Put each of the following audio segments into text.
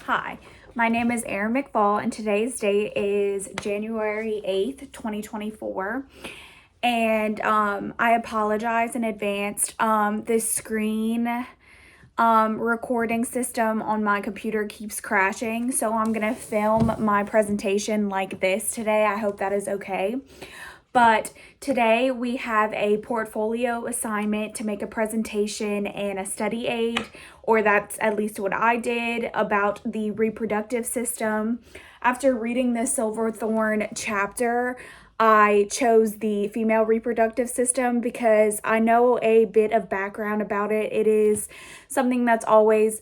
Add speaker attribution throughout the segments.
Speaker 1: Hi, my name is Erin McFall, and today's date is January 8th, 2024. And I apologize in advance. The screen recording system on my computer keeps crashing, so I'm going to film my presentation like this today. I hope that is okay. But today we have a portfolio assignment to make a presentation and a study aid, or that's at least what I did, about the reproductive system. After reading the Silverthorn chapter, I chose the female reproductive system because I know a bit of background about it. It is something that's always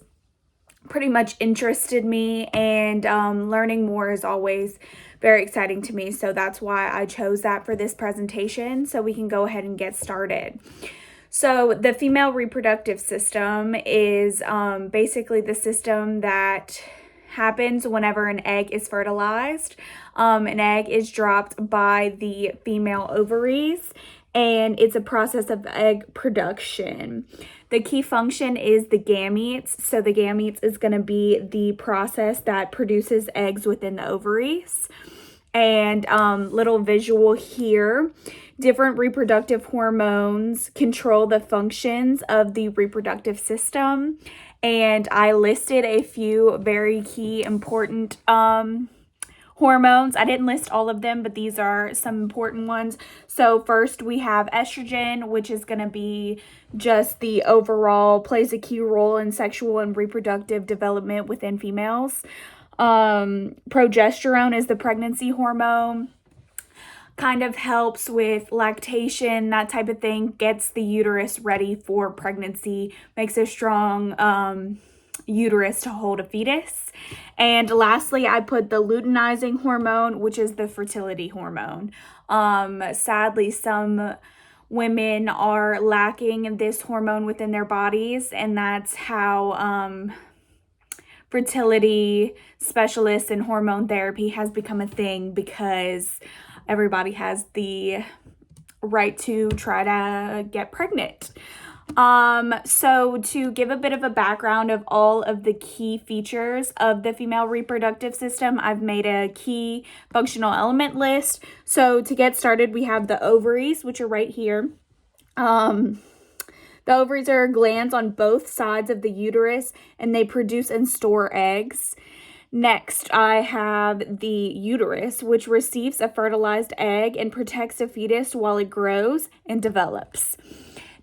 Speaker 1: pretty much interested me, and learning more is always very exciting to me. So that's why I chose that for this presentation. So we can go ahead and get started. So the female reproductive system is basically the system that happens whenever an egg is fertilized. An egg is dropped by the female ovaries, and it's a process of egg production. The key function is the gametes. So the gametes is going to be the process that produces eggs within the ovaries. And little visual here, different reproductive hormones control the functions of the reproductive system. And I listed a few very key important hormones. I didn't list all of them, but these are some important ones. So first we have estrogen, which is going to be just the overall, plays a key role in sexual and reproductive development within females. Progesterone is the pregnancy hormone, kind of helps with lactation, that type of thing, gets the uterus ready for pregnancy, makes a strong uterus to hold a fetus. And lastly, I put the luteinizing hormone, which is the fertility hormone. Sadly, some women are lacking this hormone within their bodies, and that's how fertility specialists and hormone therapy has become a thing, because everybody has the right to try to get pregnant. So to give a bit of a background of all of the key features of the female reproductive system, I've made a key functional element list. So to get started, we have the ovaries, which are right here. The ovaries are glands on both sides of the uterus, and they produce and store eggs. Next, I have the uterus, which receives a fertilized egg and protects a fetus while it grows and develops.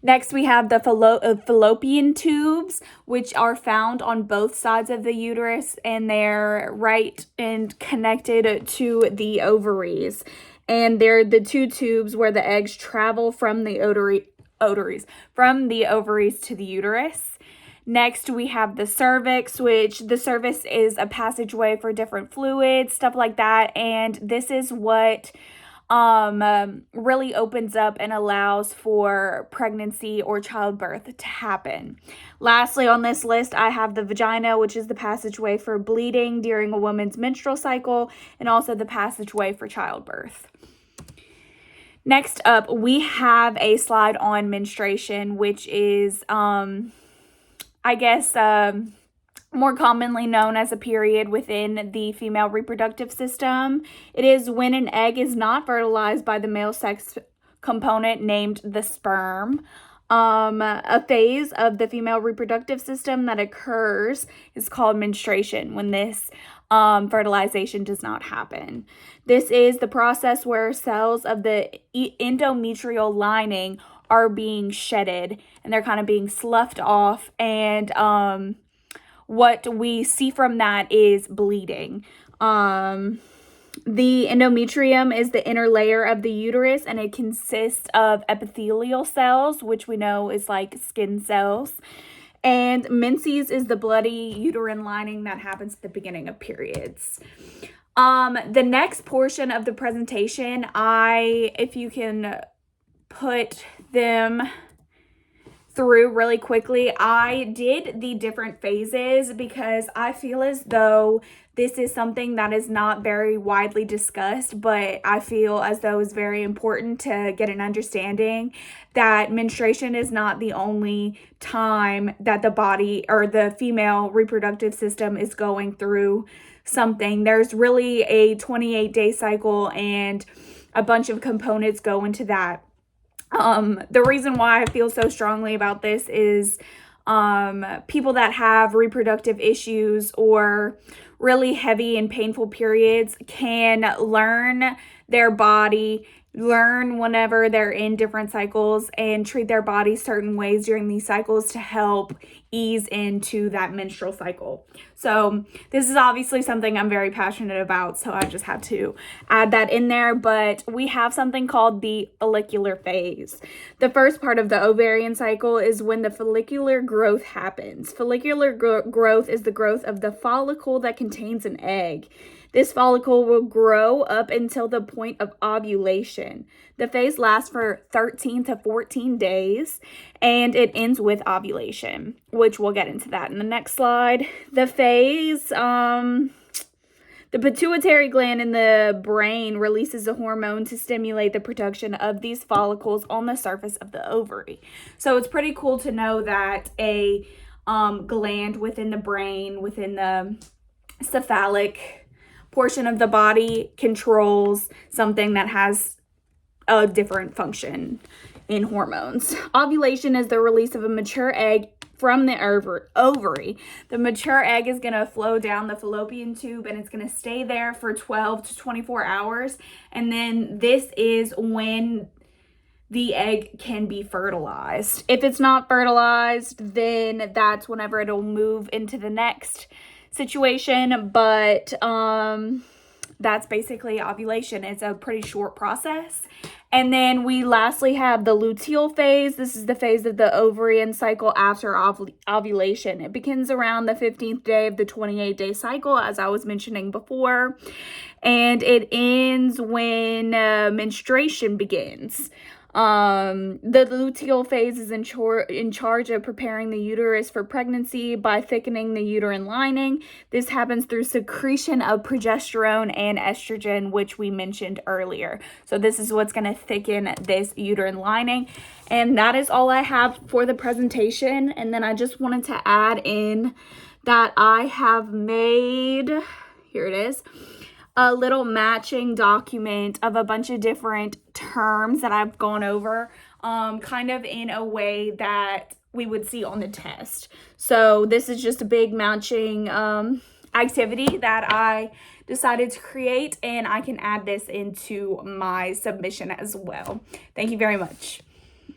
Speaker 1: Next, we have the fallopian tubes, which are found on both sides of the uterus, and they're right and connected to the ovaries. And they're the two tubes where the eggs travel from the ovaries to the uterus. Next, we have the cervix, which the cervix is a passageway for different fluids, stuff like that. And this is what really opens up and allows for pregnancy or childbirth to happen. Lastly, on this list, I have the vagina, which is the passageway for bleeding during a woman's menstrual cycle, and also the passageway for childbirth. Next up, we have a slide on menstruation, which is, more commonly known as a period within the female reproductive system. It is when an egg is not fertilized by the male sex component named the sperm. A phase of the female reproductive system that occurs is called menstruation, when this fertilization does not happen. This is the process where cells of the endometrial lining are being shedded, and they're kind of being sloughed off, and what we see from that is bleeding. The endometrium is the inner layer of the uterus, and it consists of epithelial cells, which we know is like skin cells. And menses is the bloody uterine lining that happens at the beginning of periods. The next portion of the presentation, if you can put them through really quickly. I did the different phases because I feel as though this is something that is not very widely discussed, but I feel as though it's very important to get an understanding that menstruation is not the only time that the body or the female reproductive system is going through something. There's really a 28-day cycle, and a bunch of components go into that. The reason why I feel so strongly about this is people that have reproductive issues or really heavy and painful periods can learn their body, learn whenever they're in different cycles, and treat their body certain ways during these cycles to help ease into that menstrual cycle. So this is obviously something I'm very passionate about, so I just had to add that in there. But we have something called the follicular phase. The first part of the ovarian cycle is when the follicular growth happens. Follicular growth is the growth of the follicle that contains an egg. This follicle will grow up until the point of ovulation. The phase lasts for 13 to 14 days, and it ends with ovulation, which we'll get into that in the next slide. The phase, the pituitary gland in the brain releases a hormone to stimulate the production of these follicles on the surface of the ovary. So it's pretty cool to know that a gland within the brain, within the cephalic portion of the body, controls something that has a different function in hormones. Ovulation is the release of a mature egg from the ovary. The mature egg is going to flow down the fallopian tube, and it's going to stay there for 12 to 24 hours. And then this is when the egg can be fertilized. If it's not fertilized, then that's whenever it'll move into the next situation. But that's basically ovulation. It's a pretty short process. And then we lastly have the luteal phase. This is the phase of the ovarian cycle after ovulation. It begins around the 15th day of the 28-day cycle, as I was mentioning before. And it ends when menstruation begins. The luteal phase is in charge of preparing the uterus for pregnancy by thickening the uterine lining. This happens through secretion of progesterone and estrogen, which we mentioned earlier. So this is what's going to thicken this uterine lining. And that is all I have for the presentation. And then I just wanted to add in that I have made, here it is, a little matching document of a bunch of different terms that I've gone over, kind of in a way that we would see on the test. So this is just a big matching activity that I decided to create, and I can add this into my submission as well. Thank you very much.